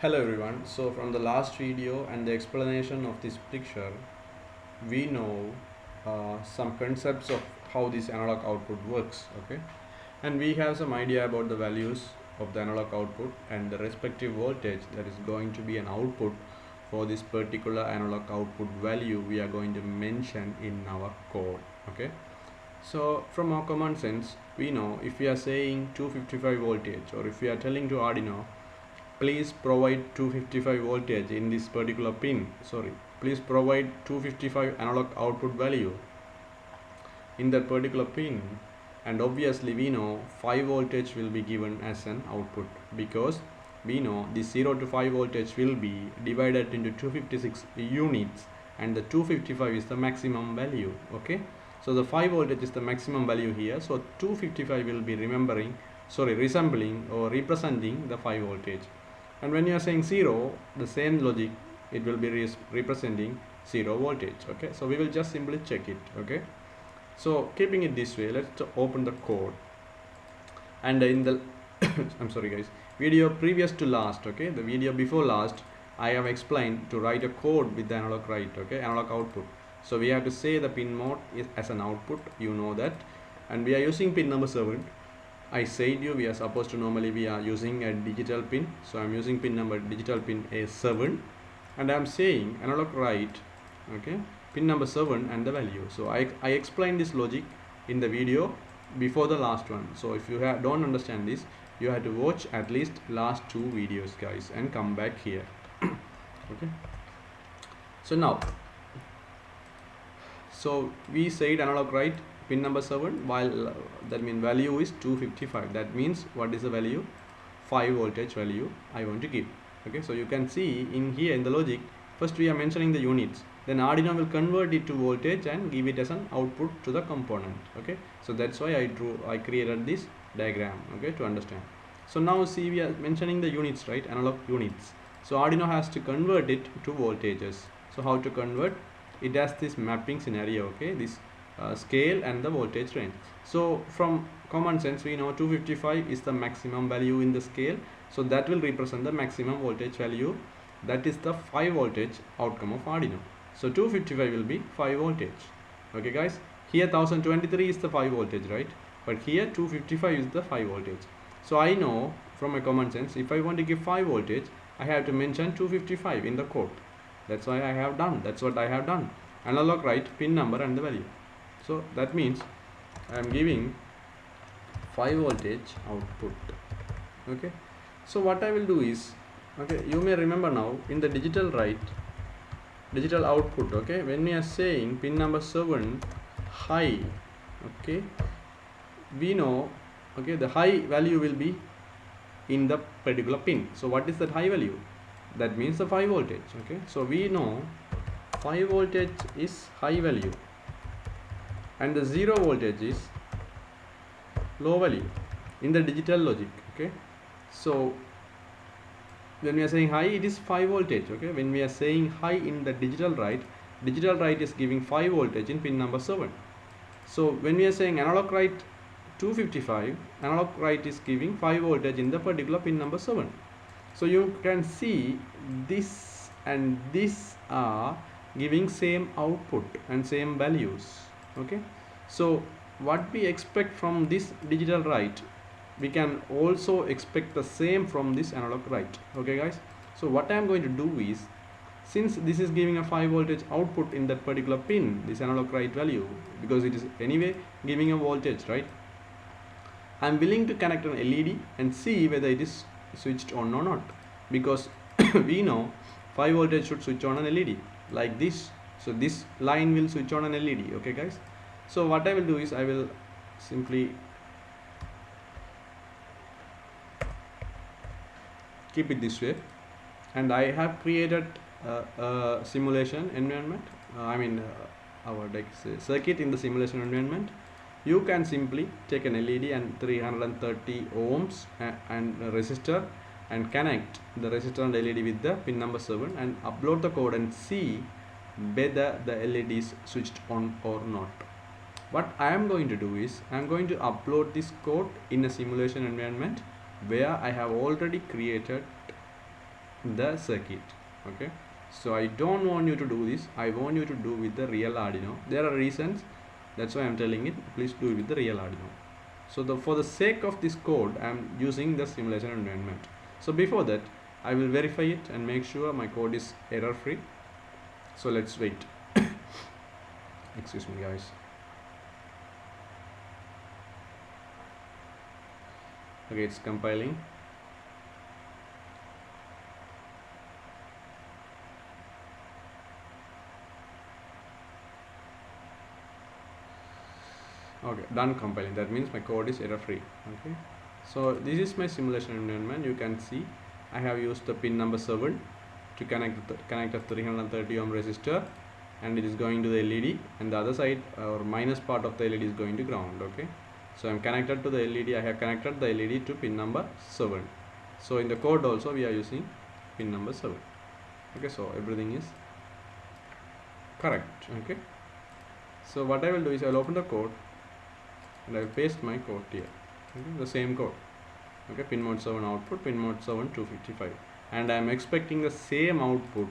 Hello everyone. So from the last video and the explanation of this picture, we know some concepts of how this analog output works, okay? And we have some idea about the values of the analog output and the respective voltage that is going to be an output for this particular analog output value we are going to mention in our code, okay? So from our common sense, we know if we are saying 255 voltage, or if we are telling to Arduino, please provide 255 voltage in this particular pin, please provide 255 analog output value in that particular pin, and obviously we know 5 voltage will be given as an output, because we know the 0 to 5 voltage will be divided into 256 units, and the 255 is the maximum value, okay? So the 5 voltage is the maximum value here, so 255 will be resembling or representing the 5 voltage. And when you are saying 0, the same logic, it will be representing 0 voltage, okay? So we will just simply check it, okay? So keeping it this way, let's open the code. And in the I'm sorry guys, video previous to last, okay, the video before last, I have explained to write a code with the analog write, okay, analog output. So we have to say the pin mode is as an output, you know that, and we are using pin number 7. I said we are supposed to normally we are using a digital pin, so I'm using pin number digital pin A7, and I'm saying analog write, okay, pin number 7 and the value. So I explained this logic in the video before the last one. So if you don't understand this, you have to watch at least last 2 videos guys and come back here. Okay, so now, so we said analog write pin number 7, while that means value is 255. That means what is the value? 5 voltage value I want to give. Okay, so you can see in here in the logic, first we are mentioning the units, then Arduino will convert it to voltage and give it as an output to the component. Okay, so that's why I created this diagram, okay, to understand. So now see, we are mentioning the units, right, analog units. So Arduino has to convert it to voltages. So how to convert? It has this mapping scenario, okay, this scale and the voltage range. So from common sense, we know 255 is the maximum value in the scale, so that will represent the maximum voltage value, that is the 5 voltage outcome of Arduino. So 255 will be 5 voltage. Okay guys, here 1023 is the 5 voltage, right, but here 255 is the 5 voltage. So I know from my common sense, if I want to give 5 voltage, I have to mention 255 in the code. That's why I have done, that's what I have done, analog write pin number and the value. So that means I am giving 5 voltage output. Okay, so what I will do is, okay, you may remember now in the digital write, digital output, okay, when we are saying pin number 7 high, okay, we know, okay, the high value will be in the particular pin. So what is that high value? That means the 5 voltage. Okay, so we know 5 voltage is high value and the 0 voltage is low value in the digital logic. Okay, so when we are saying high, it is 5 voltage. Okay, when we are saying high in the digital write is giving 5 voltage in pin number 7. So when we are saying analog write 255, analog write is giving 5 voltage in the particular pin number 7. So you can see this and this are giving same output and same values. Okay, so what we expect from this digital write, we can also expect the same from this analog write. Okay guys, so what I am going to do is, since this is giving a 5 voltage output in that particular pin, this analog write value, because it is anyway giving a voltage, right, I am willing to connect an LED and see whether it is switched on or not, because we know 5 voltage should switch on an LED like this. So this line will switch on an LED. Okay guys, so what I will do is I will simply keep it this way, and I have created a simulation environment, our circuit in the simulation environment. You can simply take an LED and 330 ohms and a resistor and connect the resistor and LED with the pin number 7 and upload the code and see whether the LED is switched on or not. What I am going to do is, I am going to upload this code in a simulation environment where I have already created the circuit. Okay, so I don't want you to do this. I want you to do with the real Arduino. There are reasons, that's why I'm telling it. Please do it with the real Arduino. So for the sake of this code, I'm using the simulation environment. So before that, I will verify it and make sure my code is error free. So let's wait. Excuse me guys. Okay, it's compiling. Okay, done compiling. That means my code is error free. Okay, so this is my simulation environment. You can see I have used the pin number 7 to connect a 330 ohm resistor, and it is going to the LED, and the other side or minus part of the LED is going to ground. Okay, so I'm connected to the LED. I have connected the LED to pin number 7. So in the code also we are using pin number 7. Okay, so everything is correct. Okay, so what I will do is I will open the code and I will paste my code here. Okay, the same code. Okay, pin mode 7 output, pin mode 7 255, and I am expecting the same output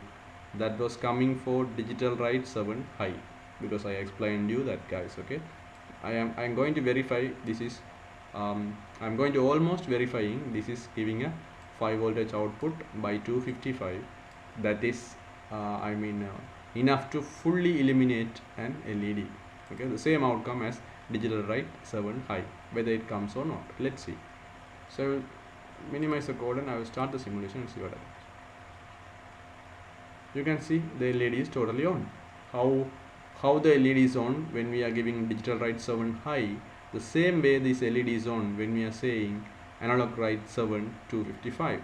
that was coming for digital write 7 high, because I explained you that, guys. Okay, I am going to verify this is I'm going to almost verifying this is giving a 5 voltage output by 255. That is enough to fully eliminate an LED. Okay, the same outcome as digital write 7 high, whether it comes or not. Let's see. So I will minimize the code and I will start the simulation and see what happens. You can see the LED is totally on. How the LED is on when we are giving digital write 7 high, the same way this LED is on when we are saying analog write 7 255.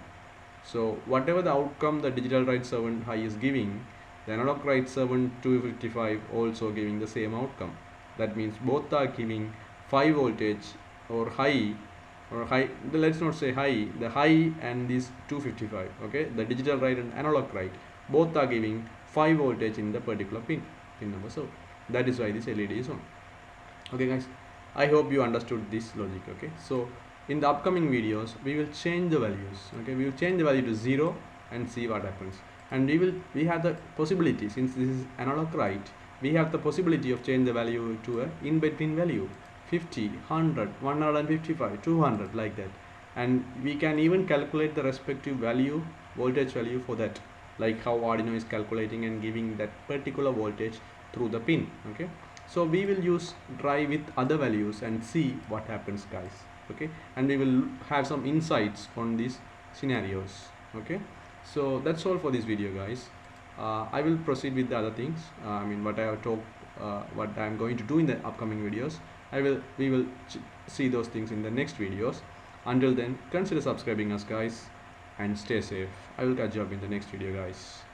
So whatever the outcome the digital write 7 high is giving, the analog write 7 255 also giving the same outcome. That means both are giving 5 voltage or high, let's not say high, the high and this 255. Okay, the digital write and analog write both are giving 5 voltage in the particular pin number 7. That is why this LED is on. Okay guys, I hope you understood this logic. Okay, so in the upcoming videos we will change the values. Okay, we will change the value to 0 and see what happens. And we have the possibility, since this is analog write, we have the possibility of change the value to a in between value, 50, 100, 155, 200, like that. And we can even calculate the respective value, voltage value for that, like how Arduino is calculating and giving that particular voltage through the pin. Okay, so we will try with other values and see what happens, guys. Okay, and we will have some insights on these scenarios. Okay, so that's all for this video, guys. I will proceed with the other things. What I have talked, what I am going to do in the upcoming videos. We will see those things in the next videos. Until then, consider subscribing us, guys, and stay safe. I will catch you up in the next video, guys.